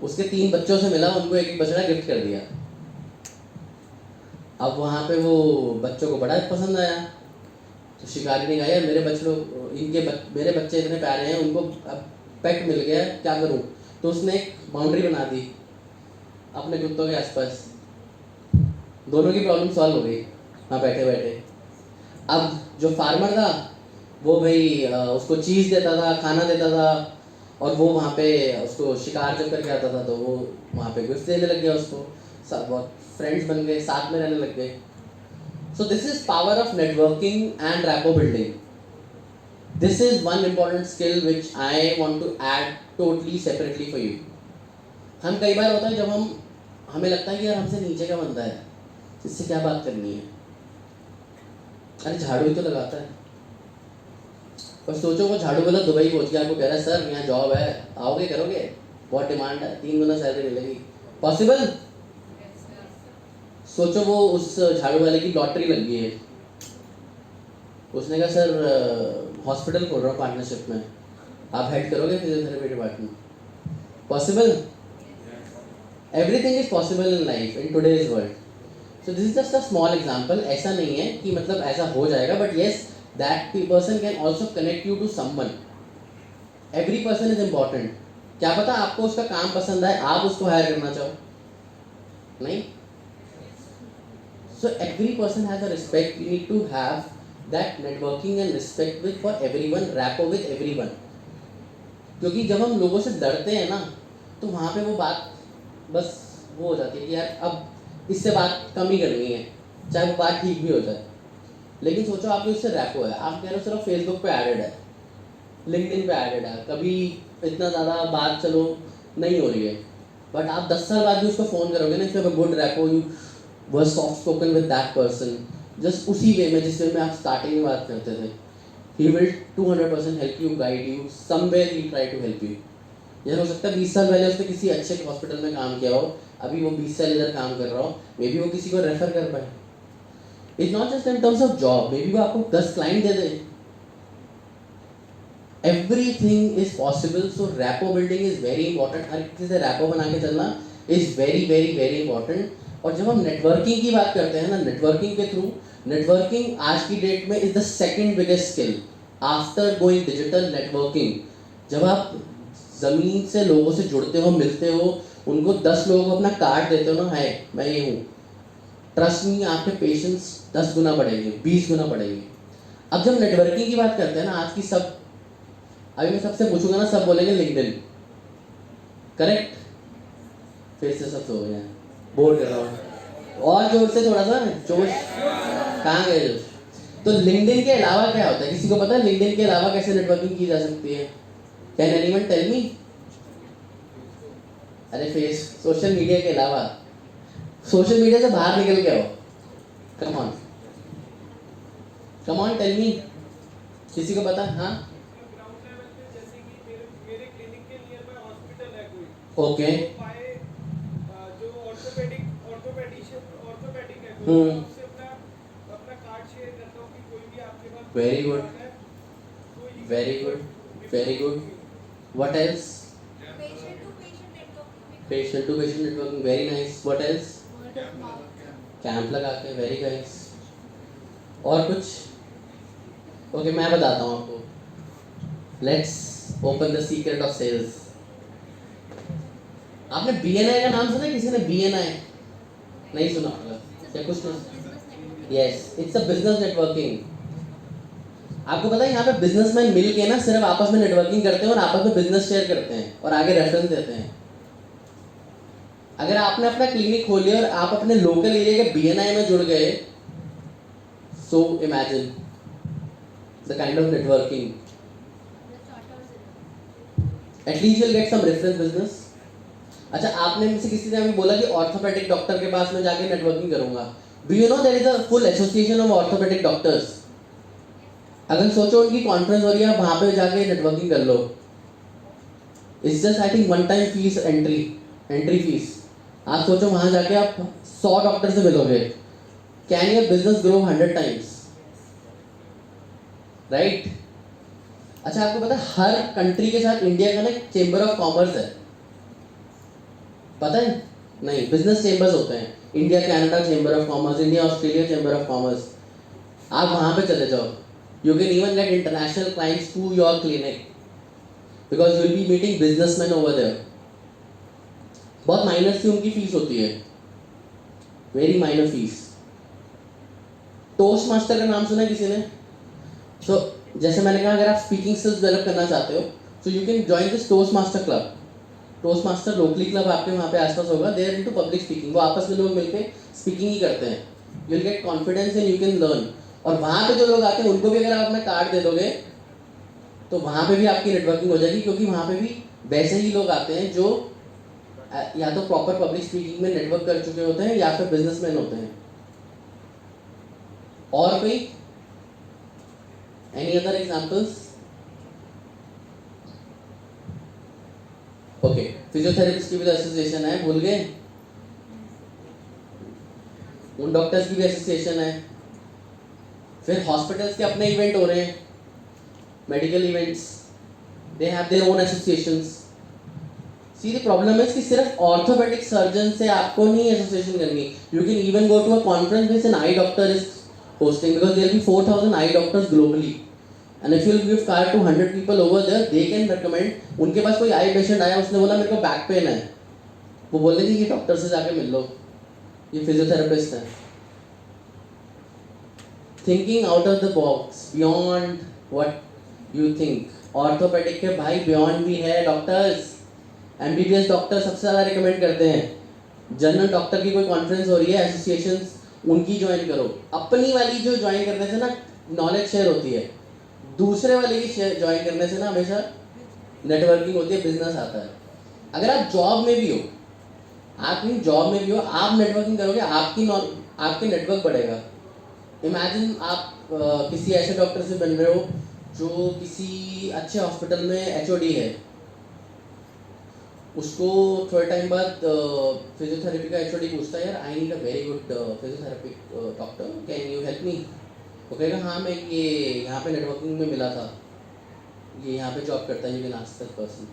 उसके 3 बच्चों से मिला, उनको एक बछड़ा गिफ्ट कर दिया। अब वहाँ पे वो बच्चों को बड़ा पसंद आया, तो शिकारी ने कहा यार मेरे बच्चे इतने प्यारे हैं, उनको अब पेट मिल गया, क्या करूँ? तो उसने एक बाउंड्री बना दी अपने कुत्तों के आसपास। दोनों की प्रॉब्लम सॉल्व हो गई वहाँ बैठे बैठे। अब जो फार्मर था वो भाई उसको चीज़ देता था, खाना देता था, और वो वहाँ पे उसको शिकार जब करके आता था तो वो वहाँ पे गिफ्ट देने लग गया उसको। सब बहुत फ्रेंड्स बन गए, साथ में रहने लग गए। सो this is power of networking and rapport building. This is one important skill which I want to add totally separately for you. हम कई बार होता है जब हमें लगता है कि यार हमसे नीचे का बंदा है, इससे क्या बात करनी है, अरे झाड़ू ही तो लगाता है। और सोचो वो झाड़ू वाला दुबई पहुंच गया, आपको कह रहा है सर यहाँ जॉब है, आओगे करोगे, बहुत डिमांड है, 3 गुना सैलरी मिलेगी, पॉसिबल? सोचो वो उस झाड़ू वाले की लॉटरी लग गई है, उसने कहा सर हॉस्पिटल खोल रहा हूँ पार्टनरशिप में, आप हेड करोगे physiotherapy department, possible? Everything is possible in life in today's world. So this is just a small example. ऐसा नहीं है कि मतलब ऐसा हो जाएगा, but yes that person can also connect you to someone. Every person is important. क्या पता आपको उसका काम पसंद आए, आप उसको हायर करना चाहो, नहीं? So every person has a respect. You need to have that networking and respect with for everyone, rapport with everyone. क्योंकि जब हम लोगों से डरते हैं ना, तो वहाँ पे वो बात बस वो हो जाती है कि यार अब इससे बात कम ही करनी है, चाहे वो बात ठीक भी हो जाए. लेकिन सोचो आपके उससे रैपो है, आप कह रहे हो सिर्फ फेसबुक पे एडेड है, लिंक्डइन पे एडेड है, कभी इतना ज़्यादा बात चलो नहीं हो रही है, बट आप 10 साल बाद भी उसको फ़ोन करोगे ना, इसमें good rapport, you was soft spoken with that person, just उसी वे में जिस वे में आप स्टार्टिंग में बात करते थे. He will 200% help you, guide you, somewhere he will try to help you. यह हो सकता है 20 साल पहले उसने किसी अच्छे हॉस्पिटल में काम किया हो, अभी वो 20 साल इधर काम कर रहा हो, मे बी वो किसी को रेफर कर पाए. It's not just in terms of job, may be वो आपको 10 client they they. Everything is possible, so rapport building is very important. हर किसी से rapport बना के चलना is very very very important. और जब हम नेटवर्किंग की बात करते हैं ना, नेटवर्किंग के थ्रू, नेटवर्किंग आज की डेट में is the second biggest skill after going digital. Networking, जब आप ज़मीन से लोगों से जुड़ते हो, मिलते हो, उनको 10 लोगों को अपना कार्ड देते हो ना, है मैं ये हूँ, ट्रस्ट मी आपके पेशेंस 10 गुना बढ़ेंगे, 20 गुना बढ़ेंगे. अब जब नेटवर्किंग की बात करते हैं ना, आज की सब, अभी मैं सबसे पूछूंगा ना, सब बोलेंगे लिंक्डइन, करेक्ट? फिर से सब सो गए हैं, बोर कर रहा हूँ, और जोर से थोड़ा सा जोश, कहाँ गए जोश? तो लिंक्डइन के अलावा क्या होता है, किसी को पता है लिंक्डइन के अलावा कैसे नेटवर्किंग की जा सकती है? Can anyone tell me? अरे सोशल मीडिया के अलावा, सोशल मीडिया से बाहर निकल के आओ, कम ऑन टेल मी, किसी को पता? हाँ, okay, very good, very good, very good. What else? Patient to patient networking, very nice. What else? Camp लगा के, वेरी नाइस. और कुछ? ओके, मैं बताता हूँ आपको. Let's open the secret of sales. आपने BNI का नाम सुना? किसी ने BNI नहीं सुना होगा क्या? कुछ नहीं. Yes, it's a business networking. आपको पता है यहाँ पे बिजनेसमैन मिल के ना सिर्फ आपस में नेटवर्किंग करते हैं और आपस में बिजनेस शेयर करते हैं और आगे रेफरेंस देते हैं. अगर आपने अपना क्लिनिक खोली और आप अपने लोकल एरिया के BNI में जुड़ गए, so imagine the kind of networking. At least you will get some reference business. अच्छा, आपने मुझसे किसी ने अभी बोला कि ऑर्थोपेडिक डॉक्टर के पास में जाके नेटवर्किंग करूंगा. Do you know there is a full association of orthopedic doctors. अगर सोचो उनकी कॉन्फ्रेंस हो रही है, आप वहाँ पे जाके नेटवर्किंग कर लो. It's just I think 1 time fees, entry fees. आप सोचो वहाँ जाके आप 100 डॉक्टर से मिलोगे. Can your business grow 100 times, right? अच्छा, आपको पता है हर कंट्री के साथ इंडिया का ना चेंबर ऑफ कॉमर्स है, पता है? नहीं, बिजनेस चेंबर्स होते हैं, India Canada chamber of commerce, India Australia chamber of commerce, आप वहाँ पे चले जाओ, you can even get international clients to your clinic because you will be meeting businessman over there. बहुत माइनर सी उनकी फीस होती है, very minor fees. Toast master का नाम सुना है किसी ने? सो जैसे मैंने कहा, अगर आप स्पीकिंग स्किल्स डेवलप करना चाहते हो, so you can join this toast master club. Toast master locally club आपके वहाँ पे आसपास होगा, देयर इनटू पब्लिक स्पीकिंग, वो आपस में लोग मिलके स्पीकिंग ही करते हैं। You will get confidence and you can learn. और वहाँ पे जो लोग आते हैं उनको भी अगर आप अपना कार्ड दे दोगे तो वहाँ पे भी आपकी नेटवर्किंग हो जाएगी, क्योंकि वहाँ पे भी वैसे ही लोग आते हैं जो या तो प्रॉपर पब्लिक स्पीकिंग में नेटवर्क कर चुके होते हैं या फिर बिजनेसमैन होते हैं। और कोई any other examples? Okay, physiotherapist की भी एसोसिएशन है, भूल गए? उन डॉक्टर्स की भी एसोसिएशन है। फिर हॉस्पिटल्स के अपने इवेंट हो रहे हैं, medical events, they have their own associations. See the problem है कि सिर्फ ऑर्थोपेडिक सर्जन से आपको नहीं एसोसिएशन करनी, you can even go to a conference which an eye doctor is hosting because there will be 4,000 eye doctors globally, and if you give card to 100 people over there, they can recommend. उनके पास कोई आई patient आया, उसने बोला मेरे को back pain है, वो बोल रहे थे ये डॉक्टर से जाके मिल लो, ये फिजियोथेरेपिस्ट है। Thinking out of the box, beyond what you think. Orthopaedic के भाई बियॉन्ड भी है डॉक्टर्स, एमबीबीएस डॉक्टर सबसे ज़्यादा रिकमेंड करते हैं। जनरल डॉक्टर की कोई कॉन्फ्रेंस हो रही है, एसोसिएशंस, उनकी ज्वाइन करो। अपनी वाली जो ज्वाइन करने से ना नॉलेज शेयर होती है, दूसरे वाले की ज्वाइन करने से ना हमेशा नेटवर्किंग होती है, बिजनेस आता है। अगर आप जॉब में भी हो, आप कहीं जॉब में भी हो, आप नेटवर्किंग करोगे, आपके नेटवर्क बढ़ेगा। इमेजिन आप किसी ऐसे डॉक्टर से बन रहे हो जो किसी अच्छे हॉस्पिटल में एचओडी है, उसको थोड़े टाइम बाद फिजियोथेरेपी का एचओडी पूछता है, यार I need a very good physiotherapy doctor, can you help me? वो कहेगा हाँ, मैं ये यहाँ पे नेटवर्किंग में मिला था, ये यहाँ पे जॉब करता है, you can ask that person.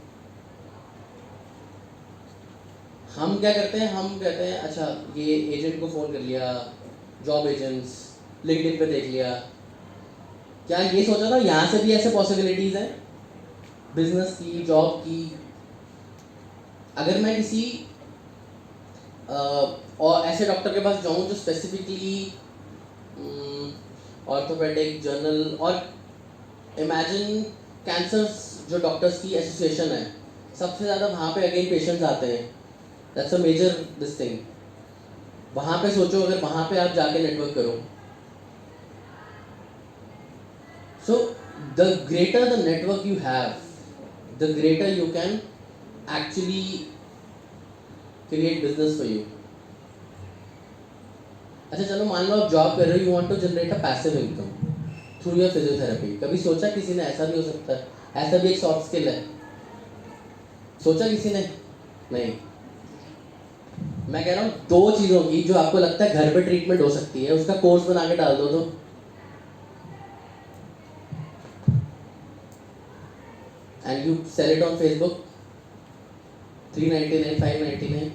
हम क्या करते हैं, हम कहते हैं अच्छा ये एजेंट को फ़ोन कर लिया, जॉब एजेंट्स, लिंक्डइन पे देख लिया, क्या ये सोचा था यहाँ से भी ऐसे पॉसिबिलिटीज़ हैं बिजनेस की, जॉब की। अगर मैं किसी और ऐसे डॉक्टर के पास जाऊँ जो स्पेसिफिकली ऑर्थोपेडिक, जर्नल, और इमेजिन कैंसर जो डॉक्टर्स की एसोसिएशन है, सबसे ज़्यादा वहाँ पे अगेन पेशेंट्स आते हैं, that's a measure this thing. वहाँ पे सोचो अगर वहाँ पे आप जाके नेटवर्क करो, so the greater the network you have, the greater you can actually create business for you. अच्छा चलो मान लो आप जॉब कर रहे हो, you want to generate a passive income through your physiotherapy। कभी सोचा किसी ने ऐसा भी हो सकता है, ऐसा भी एक सॉफ्ट स्किल है? सोचा किसी ने? नहीं। मैं कह रहा हूँ दो चीज़ों की जो आपको लगता है घर पे ट्रीटमेंट हो सकती है, उसका कोर्स बना के डाल दो तो and you sell it on Facebook, $399, $599.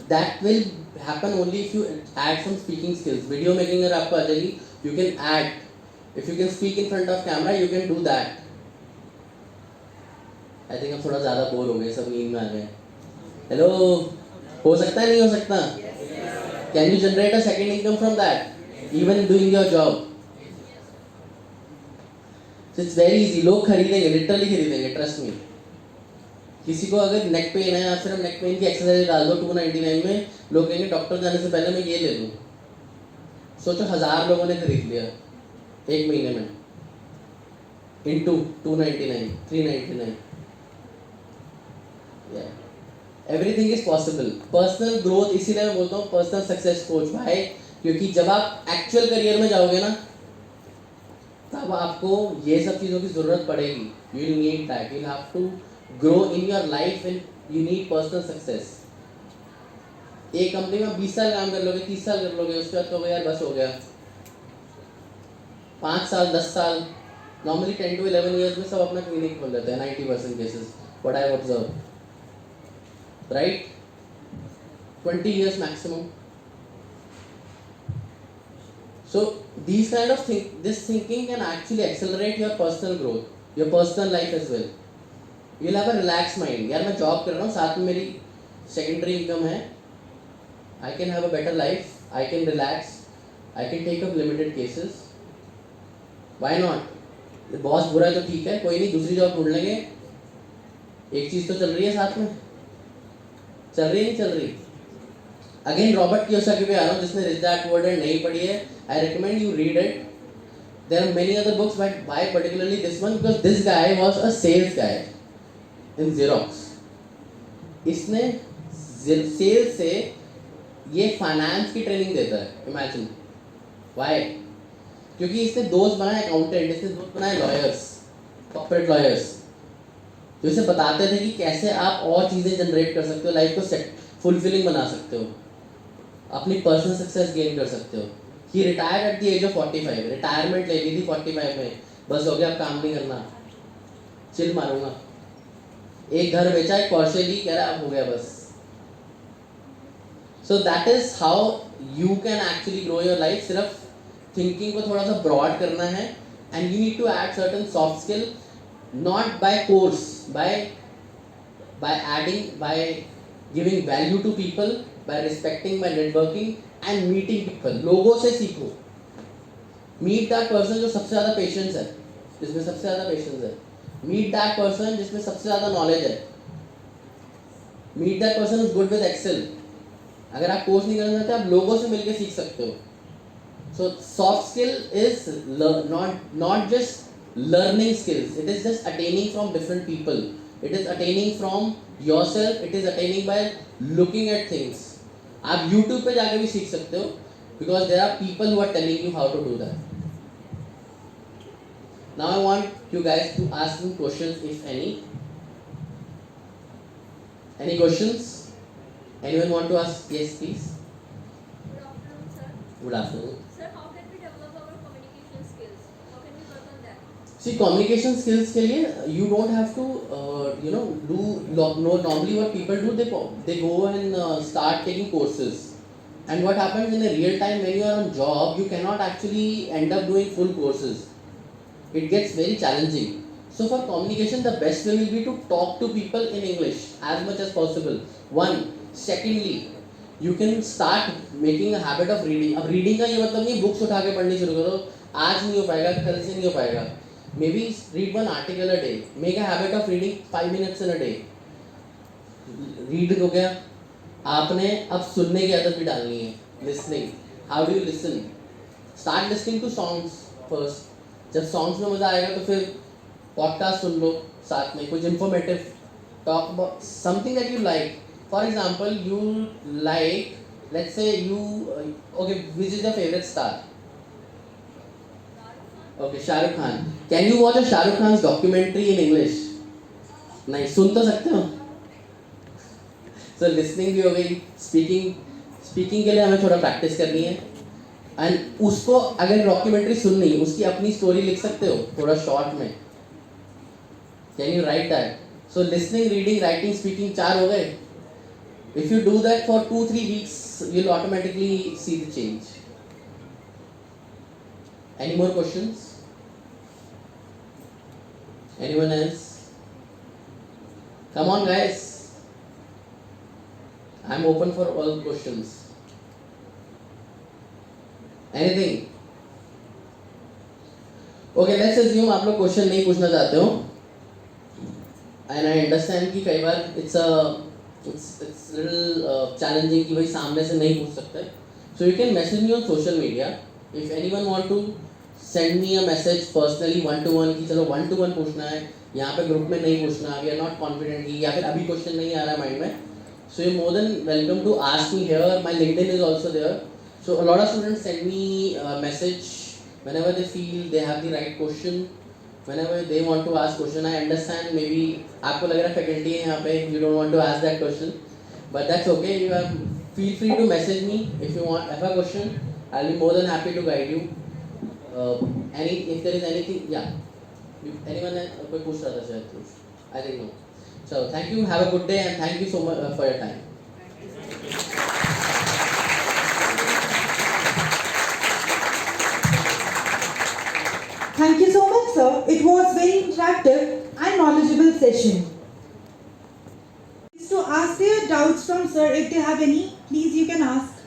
That will happen only if you add some speaking skills. Video making अगर आपको आ जाएगी, you can add. If you can speak in front of camera, you can do that. I think हम थोड़ा ज़्यादा bore हो गए, सब नींद में आ गए। हेलो, हो सकता है नहीं हो सकता? Can you generate a second income from that, even doing your job? So it's very easy. लोग खरीदेंगे, literally खरीदेंगे, trust me. किसी को अगर नेक पेन है, या फिर नेक पेन की एक्सरसाइज डाल दो 299 में, लोग कहेंगे डॉक्टर जाने से पहले मैं ये ले लूँ। सोचो 1000 लोगों ने खरीद लिया एक महीने में, into 299, 399। Everything is possible. Personal growth, इसीलिए मैं बोलता हूँ पर्सनल सक्सेस कोच भाई, क्योंकि जब आप एक्चुअल करियर में जाओगे ना, तब आपको ये सब चीज़ों की ज़रूरत पड़ेगी। You need that, you have to grow in your life and you need personal success। एक कंपनी में 20 साल काम कर लोगे, 30 साल कर लोगे, उसके बाद कहोगे यार बस हो गया। 5 साल, 10 साल, नॉर्मली 10 to 11 years में सब अपना क्लिनिक खोल लेते हैं 90% cases, what I observe. right? 20 years maximum. So these kind of this thinking can actually accelerate your personal growth, your personal life as well. You'll have a relaxed mind. यार मैं job कर रहा हूँ, साथ में मेरी सेकेंडरी इनकम है. I can have a better life. I can relax. I can take up limited cases. Why not? Boss बुरा है तो ठीक है, कोई नहीं, दूसरी जॉब ढूंढ लेंगे. एक चीज़ तो चल रही है साथ में. चल रही नहीं चल रही? अगेन रॉबर्ट कियोसाकी पे आ रहा हूँ, जिसने रिच डैड पुअर डैड नहीं पढ़ी है. I recommend you read it. There are many other books, but why particularly this one? Because this guy was a sales guy in Xerox. इसने sales से ये फाइनेंस की ट्रेनिंग देता है. Imagine why? क्योंकि इसने दोस्त बनाए अकाउंटेंट, इसने दोस्त बनाए लॉयर्स, कॉर्पोरेट लॉयर्स, जो इसे बताते थे कि कैसे आप और चीज़ें जनरेट कर सकते हो, लाइफ को फुलफिलिंग बना सकते हो, अपनी पर्सनल सक्सेस गेन कर सकते हो. He retired at the age of 45. Retirement ले ली थी 45 में. बस हो गया, अब काम नहीं करना, चिल मारूंगा. एक घर बेचा, एक पोर्शे ली, कह रहा अब हो गया बस. So that is how you can actually grow your life. सिर्फ थिंकिंग को थोड़ा सा ब्रॉड करना है, and you need to add certain soft skill, not by course, by adding, by giving value to people, by respecting, by networking and meeting people. लोगों से सीखो. Meet that person जो सबसे ज़्यादा पेशेंस है, जिसमें सबसे ज़्यादा पेशेंस है. Meet that person जिसमें सबसे ज़्यादा नॉलेज है. Meet that person who's good with Excel. अगर आप कोर्स नहीं करना चाहते, आप लोगों से मिलकर सीख सकते हो. So soft skill is not just learning skills. It is just attaining from different people. It is attaining from yourself. It is attaining by looking at things. आप YouTube पे जाके भी सीख सकते हो, because there are people who are telling you how to do that. Now I want you guys to ask me questions, if any. Any questions? Anyone want to ask? Yes, please. Good afternoon, sir. Good afternoon. Sir, how can we develop our communication skills? How can we work on that? See, communication skills के लिए you don't have to normally what people do, they go and start taking courses. And what happens in a real time, when you are on job, you cannot actually end up doing full courses. It gets very challenging. So for communication, the best way will be to talk to people in English as much as possible. One. Secondly, you can start making a habit of reading. अब reading का ये मतलब नहीं books उठा के पढ़नी शुरू करो. आज नहीं हो पाएगा, कल से नहीं हो पाएगा. Maybe read one article a day. Make a habit of reading 5 minutes in a day. Read हो गया. आपने अब सुनने की आदत भी डालनी है. Listening. How do you listen? Start listening to songs first. जब songs में मज़ा आएगा तो फिर podcast सुन लो साथ में, कुछ informative. Talk about something that you like. For example, you like, let's say you, okay, which is your favorite star? Okay, Shah Rukh Khan. Can you watch a Shah Rukh Khan's documentary in English? नहीं, सुन तो सकते हो. So listening भी हो गई, speaking के लिए हमें थोड़ा practice करनी है. And उसको अगर documentary सुननी, उसकी अपनी story लिख सकते हो थोड़ा short में. Can you write that? So listening, reading, writing, speaking 4 हो गए. If you do that for 2-3 weeks, you'll automatically see the change. Any more questions? Anyone else? Come on, guys. I'm open for all questions. Anything? Okay, let's assume आप लोग question नहीं पूछना चाहते हो. And I understand कि कई बार it's little challenging कि भाई सामने से नहीं पूछ सकते. So you can message me on social media. If anyone want to send me a message personally one to one कि चलो one to one पूछना है, यहाँ पे ग्रुप में नहीं पूछना, we are not confident कि या फिर अभी क्वेश्चन नहीं आ रहा है माइंड में. So you're more than welcome to ask me here. My LinkedIn is also there. So a lot of students send me a message whenever they feel they have the right question. Whenever they want to ask question, I understand maybe आपको लग रहा है faculty है यहाँ पे, you don't want to ask that question, but that's okay. You have feel free to message me if you want have a question. I'll be more than happy to guide you. If there is anything, yeah. If anyone कोई पूछ रहा था शायद, I think no. So thank you, have a good day, and thank you so much for your time. Thank you so much, sir. It was very interactive and knowledgeable session. To ask their doubts from sir, if they have any, please you can ask.